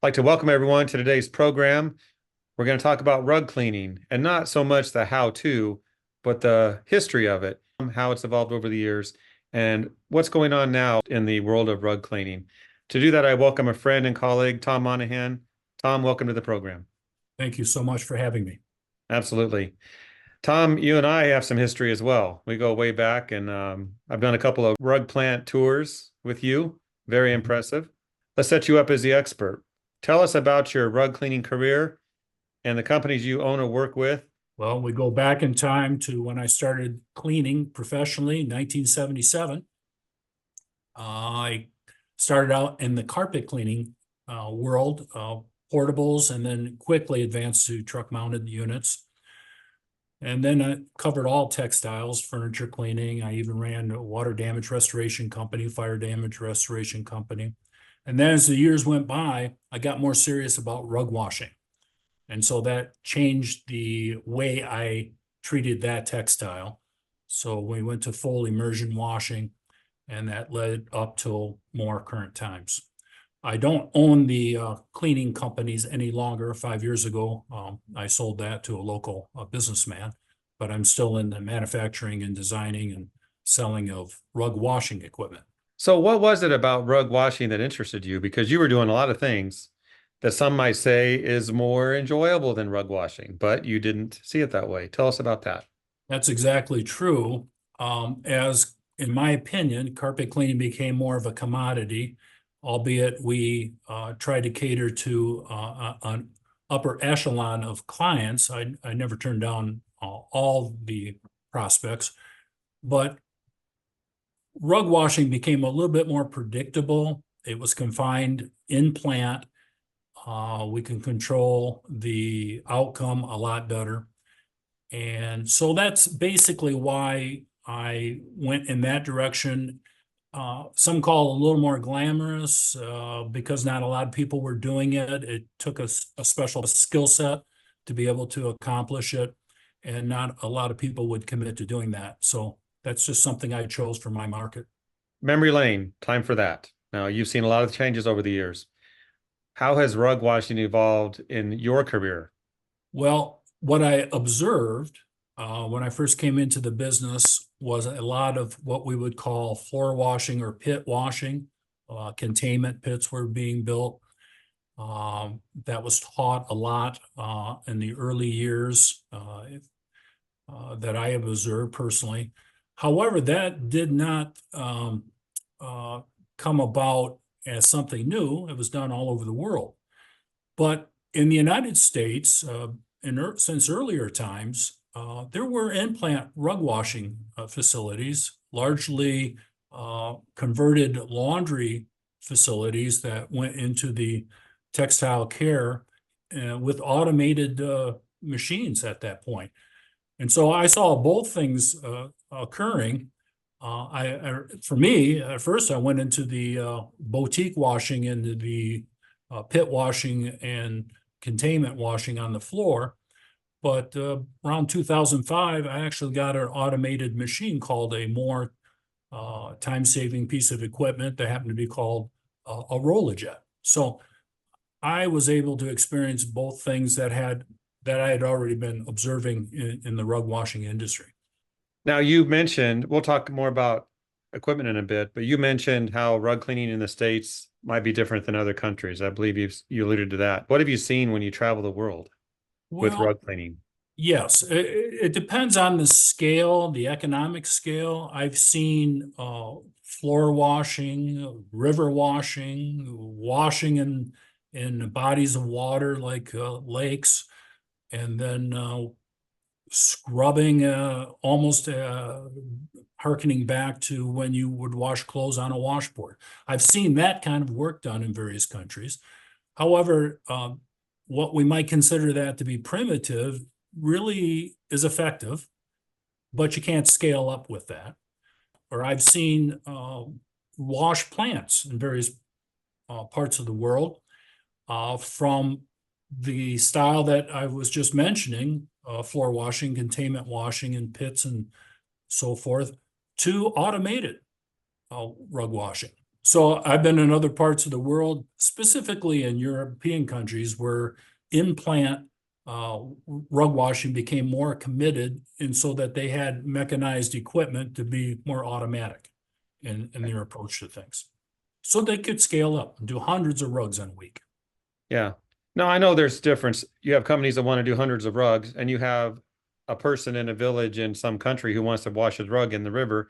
I'd like to welcome everyone to today's program. We're going to talk about rug cleaning and not so much the how-to, but the history of it, how it's evolved over the years, and what's going on now in the world of rug cleaning. To do that, I welcome a friend and colleague, Tom Monahan. Tom, welcome to the program. Thank you so much for having me. Absolutely. Tom, you and I have some history as well. We go way back, and I've done a couple of rug plant tours with you. Very impressive. Let's set you up as the expert. Tell us about your rug cleaning career and the companies you own or work with. Well, we go back in time to when I started cleaning professionally in 1977. I started out in the carpet cleaning world, portables, and then quickly advanced to truck-mounted units. And then I covered all textiles, furniture cleaning. I even ran a water damage restoration company, fire damage restoration company. And then as the years went by, I got more serious about rug washing. And so that changed the way I treated that textile. So we went to full immersion washing, and that led up to more current times. I don't own the cleaning companies any longer. 5 years ago, I sold that to a local businessman, but I'm still in the manufacturing and designing and selling of rug washing equipment. So, what was it about rug washing that interested you? Because you were doing a lot of things that some might say is more enjoyable than rug washing, but you didn't see it that way. Tell us about that. That's exactly true. As in my opinion, carpet cleaning became more of a commodity, albeit we tried to cater to an upper echelon of clients. I never turned down all the prospects, but rug washing became a little bit more predictable. It was confined in plant. We can control the outcome a lot better. And so that's basically why I went in that direction. Some call it a little more glamorous because not a lot of people were doing it. It took a special skill set to be able to accomplish it, and not a lot of people would commit to doing that. So that's just something I chose for my market. Memory lane, time for that. Now, you've seen a lot of changes over the years. How has rug washing evolved in your career? Well, what I observed when I first came into the business was a lot of what we would call floor washing or pit washing. Containment pits were being built. That was taught a lot in the early years that I have observed personally. However, that did not come about as something new. It was done all over the world. But in the United States, since earlier times, there were in-plant rug washing facilities, largely converted laundry facilities that went into the textile care with automated machines at that point. And so I saw both things occurring. For me, at first, I went into the boutique washing, into the pit washing and containment washing on the floor. But around 2005, I actually got an automated machine called a more time-saving piece of equipment that happened to be called a Rollajet. So I was able to experience both things that I had already been observing in the rug washing industry. Now, you mentioned, we'll talk more about equipment in a bit, but you mentioned how rug cleaning in the States might be different than other countries. I believe you alluded to that. What have you seen when you travel the world with Well, rug cleaning? yes, it depends on the scale, the economic scale. I've seen floor washing, river washing, washing in bodies of water like lakes, and then scrubbing, almost harkening back to when you would wash clothes on a washboard. I've seen that kind of work done in various countries. However, what we might consider that to be primitive really is effective, but you can't scale up with that. Or I've seen wash plants in various parts of the world from the style that I was just mentioning, floor washing, containment washing in pits and so forth, to automated rug washing. So I've been in other parts of the world, specifically in European countries, where in-plant rug washing became more committed, and so that they had mechanized equipment to be more automatic in their approach to things. So they could scale up and do hundreds of rugs in a week. Yeah. No, I know there's difference. You have companies that want to do hundreds of rugs, and you have a person in a village in some country who wants to wash his rug in the river.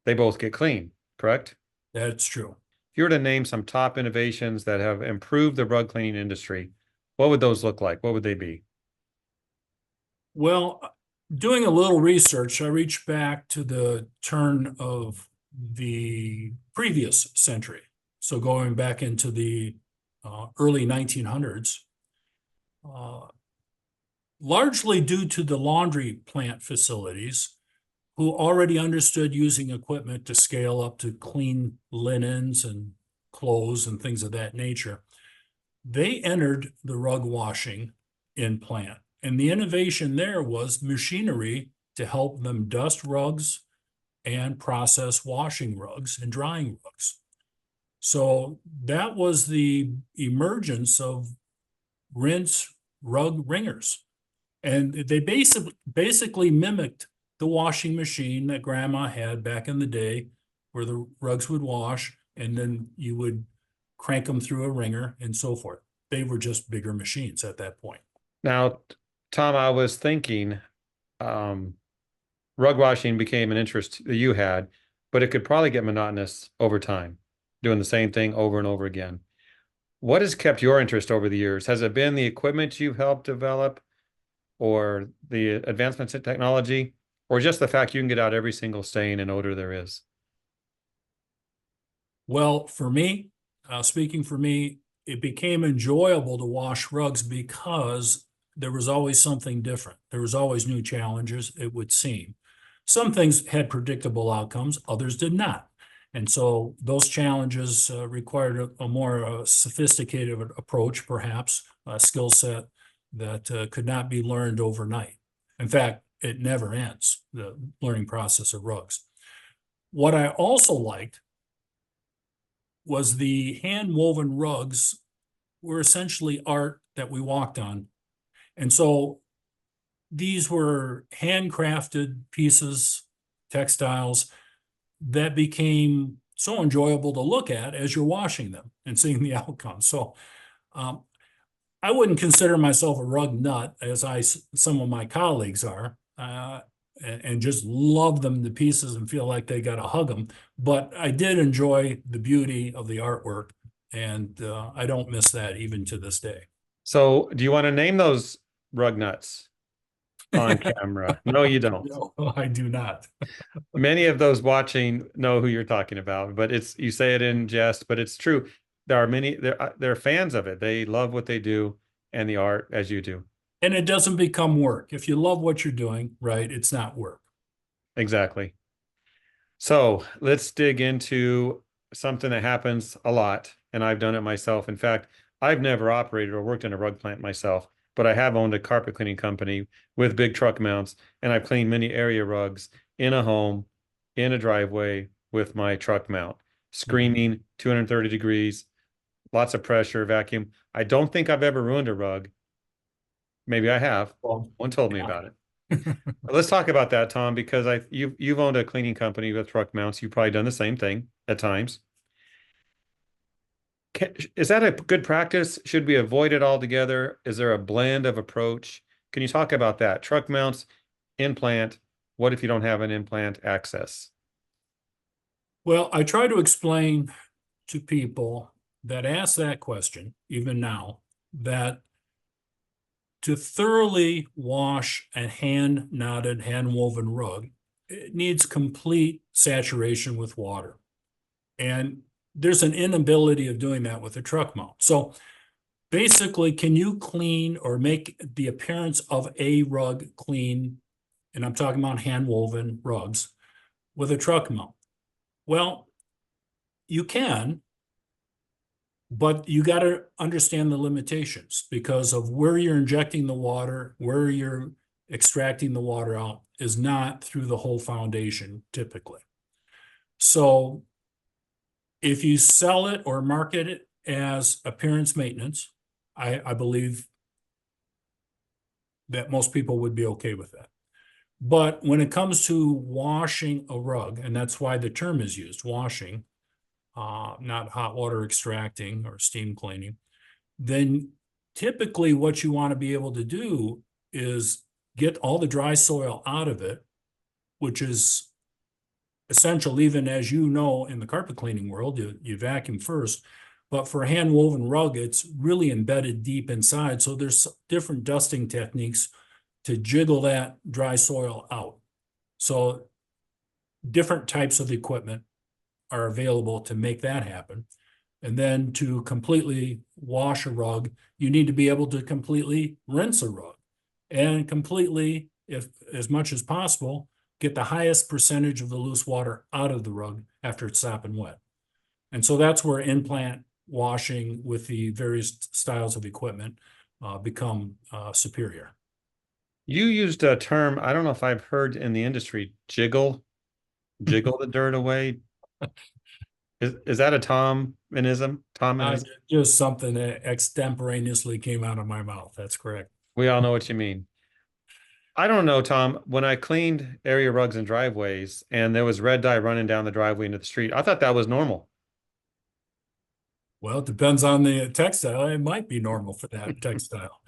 They both get clean, correct? That's true. If you were to name some top innovations that have improved the rug cleaning industry, what would those look like? What would they be? Well, doing a little research, I reached back to the turn of the previous century. So going back into the early 1900s, uh, largely due to the laundry plant facilities who already understood using equipment to scale up to clean linens and clothes and things of that nature. They entered the rug washing in plant. And the innovation there was machinery to help them dust rugs and process washing rugs and drying rugs. So that was the emergence of rinse rug wringers. And they basically mimicked the washing machine that grandma had back in the day, where the rugs would wash and then you would crank them through a wringer and so forth. They were just bigger machines at that point. Now, Tom, I was thinking um, rug washing became an interest that you had, but it could probably get monotonous over time, doing the same thing over and over again. What has kept your interest over the years? Has it been the equipment you've helped develop, or the advancements in technology, or just the fact you can get out every single stain and odor there is? Well, for me, speaking for me, it became enjoyable to wash rugs because there was always something different. There was always new challenges, it would seem. Some things had predictable outcomes, others did not. And so those challenges required a more sophisticated approach, perhaps a skill set that could not be learned overnight. In fact, it never ends, the learning process of rugs. What I also liked was the hand woven rugs were essentially art that we walked on. And so these were handcrafted pieces, textiles that became so enjoyable to look at as you're washing them and seeing the outcome. So um, I wouldn't consider myself a rug nut, as some of my colleagues are, and just love them to pieces and feel like they got to hug them. But I did enjoy the beauty of the artwork, and I don't miss that even to this day. So, do you want to name those rug nuts on camera? No, you don't. No, I do not. Many of those watching know who you're talking about, but it's you say it in jest, but it's true. There are many they're fans of it. They love what they do and the art as you do. And it doesn't become work. If you love what you're doing, right, it's not work. Exactly. So let's dig into something that happens a lot, and I've done it myself. In fact, I've never operated or worked in a rug plant myself, but I have owned a carpet cleaning company with big truck mounts, and I've cleaned many area rugs in a home, in a driveway with my truck mount, Mhm. screaming 230 degrees, lots of pressure, vacuum. I don't think I've ever ruined a rug. Maybe I have. Well, One told me yeah. about it. Let's talk about that, Tom, because you've owned a cleaning company with truck mounts. You've probably done the same thing at times. Is that a good practice? Should we avoid it altogether? Is there a blend of approach? Can you talk about that? Truck mounts, implant. What if you don't have an implant access? Well, I try to explain to people that ask that question, even now, that to thoroughly wash a hand knotted, hand woven rug, it needs complete saturation with water. And there's an inability of doing that with a truck mount. So basically, can you clean or make the appearance of a rug clean? And I'm talking about hand woven rugs with a truck mount. Well, you can, but you got to understand the limitations because of where you're injecting the water, where you're extracting the water out is not through the whole foundation typically. So If you sell it or market it as appearance maintenance, I believe that most people would be okay with that. But when it comes to washing a rug, and that's why the term is used, washing, not hot water extracting or steam cleaning, then typically what you want to be able to do is get all the dry soil out of it, which is essential, even as you know, in the carpet cleaning world, you vacuum first. But for a hand woven rug, it's really embedded deep inside. So there's different dusting techniques to jiggle that dry soil out. So different types of equipment are available to make that happen. And then to completely wash a rug, you need to be able to completely rinse a rug and completely, if as much as possible, get the highest percentage of the loose water out of the rug after it's sopping wet. And so that's where in-plant washing with the various styles of equipment become superior. You used a term, I don't know if I've heard in the industry, jiggle the dirt away. Is that a Tomism? Tomism? Just something that extemporaneously came out of my mouth. That's correct. We all know what you mean. I don't know, Tom. When I cleaned area rugs and driveways and there was red dye running down the driveway into the street, I thought that was normal. Well, it depends on the textile. It might be normal for that textile.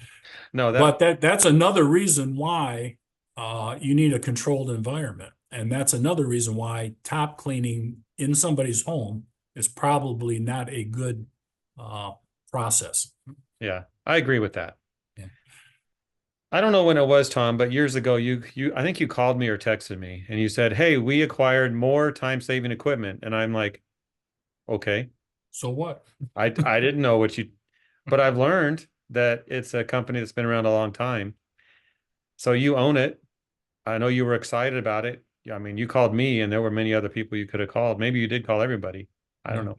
No, that, But that's another reason why you need a controlled environment. And that's another reason why top cleaning in somebody's home is probably not a good process. yeah, I agree with that. Yeah. I don't know when it was, Tom, but years ago, I think you called me or texted me and you said, "Hey, we acquired more time-saving equipment." And I'm like, okay, So what? I didn't know what you, but I've learned that it's a company that's been around a long time. So you own it. I know you were excited about it. I mean, you called me and there were many other people you could have called. Maybe you did call everybody. I don't Yeah. know.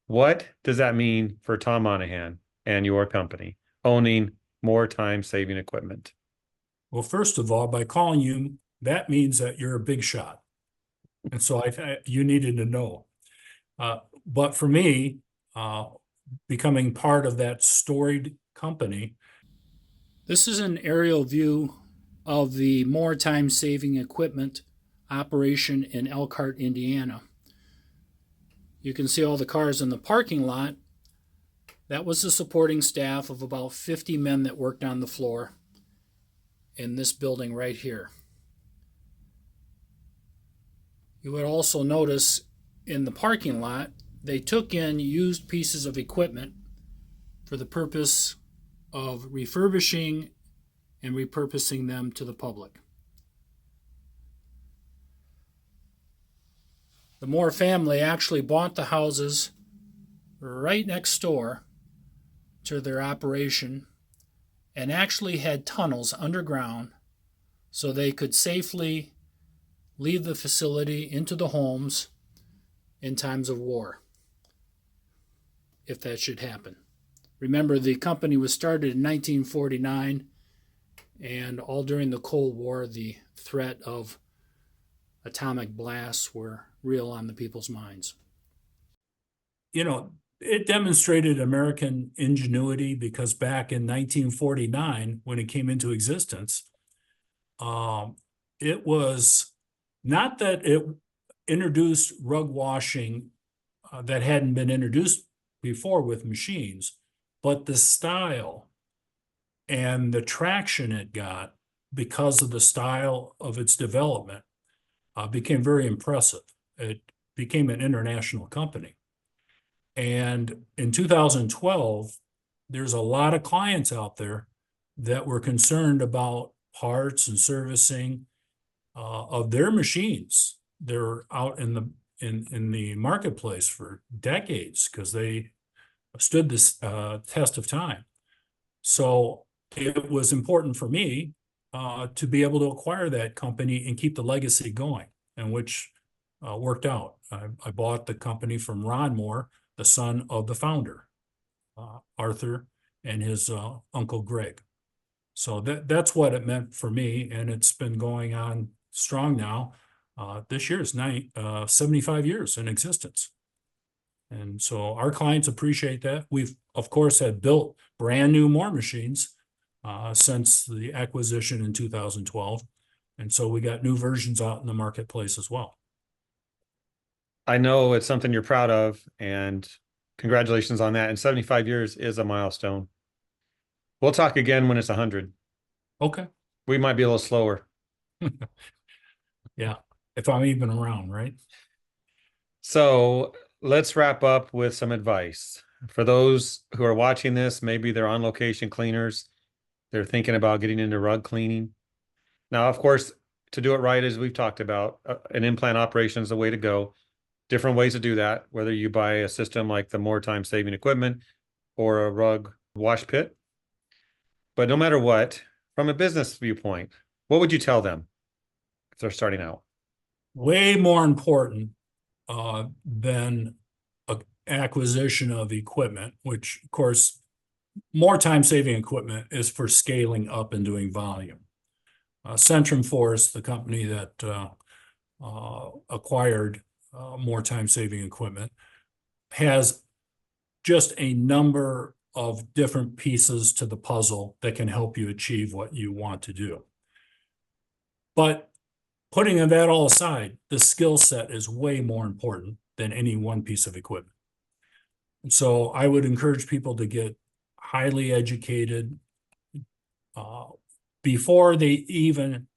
What does that mean for Tom Monahan and your company owning more time-saving equipment? Well, first of all, by calling you, that means that you're a big shot. And so you needed to know. But for me, uh, becoming part of that storied company. This is an aerial view of the more time saving equipment operation in Elkhart, Indiana. You can see all the cars in the parking lot. That was the supporting staff of about 50 men that worked on the floor in this building right here. You would also notice in the parking lot, they took in used pieces of equipment for the purpose of refurbishing and repurposing them to the public. The Moore family actually bought the houses right next door to their operation and actually had tunnels underground so they could safely leave the facility into the homes in times of war, if that should happen. Remember, the company was started in 1949, and all during the Cold War, the threat of atomic blasts were real on the people's minds. You know, it demonstrated American ingenuity because back in 1949, when it came into existence, it was not that it introduced rug washing that hadn't been introduced before with machines, but the style and the traction it got because of the style of its development became very impressive. It became an international company. And in 2012, there's a lot of clients out there that were concerned about parts and servicing of their machines. They're out in the marketplace for decades because they stood this test of time. So it was important for me to be able to acquire that company and keep the legacy going, and which worked out. I bought the company from Ron Moore, the son of the founder, Arthur, and his uncle Greg. So that's what it meant for me, and it's been going on strong now. This year is 75 years in existence. And so our clients appreciate that. We've, of course, had built brand new more machines since the acquisition in 2012. And so we got new versions out in the marketplace as well. I know it's something you're proud of, and congratulations on that. And 75 years is a milestone. We'll talk again when it's 100. Okay. We might be a little slower. Yeah. If I'm even around, right? So let's wrap up with some advice. For those who are watching this, maybe they're on location cleaners, they're thinking about getting into rug cleaning. Now, of course, to do it right, as we've talked about, an implant operation is the way to go. Different ways to do that, whether you buy a system like the more time saving equipment or a rug wash pit. But no matter what, from a business viewpoint, what would you tell them if they're starting out? Way more important than acquisition of equipment, which of course, more time saving equipment is for scaling up and doing volume. Centrum Force, the company that acquired more time saving equipment, has just a number of different pieces to the puzzle that can help you achieve what you want to do. But putting that all aside, the skill set is way more important than any one piece of equipment. And so I would encourage people to get highly educated before they even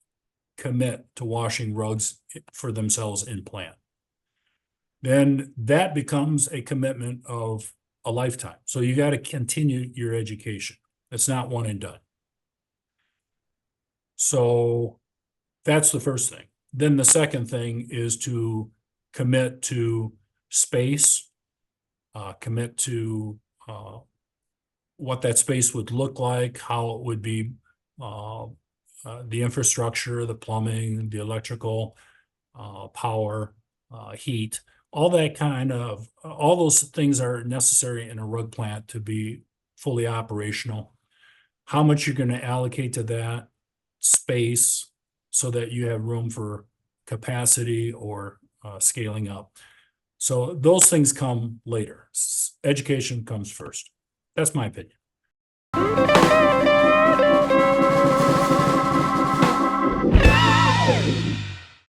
commit to washing rugs for themselves in plant. Then that becomes a commitment of a lifetime. So you got to continue your education. It's not one and done. So that's the first thing. Then the second thing is to commit to space, commit to what that space would look like, how it would be, the infrastructure, the plumbing, the electrical, power, heat, all that kind of, all those things are necessary in a rug plant to be fully operational. How much you're going to allocate to that space so that you have room for capacity or scaling up. So those things come later. Education comes first. That's my opinion.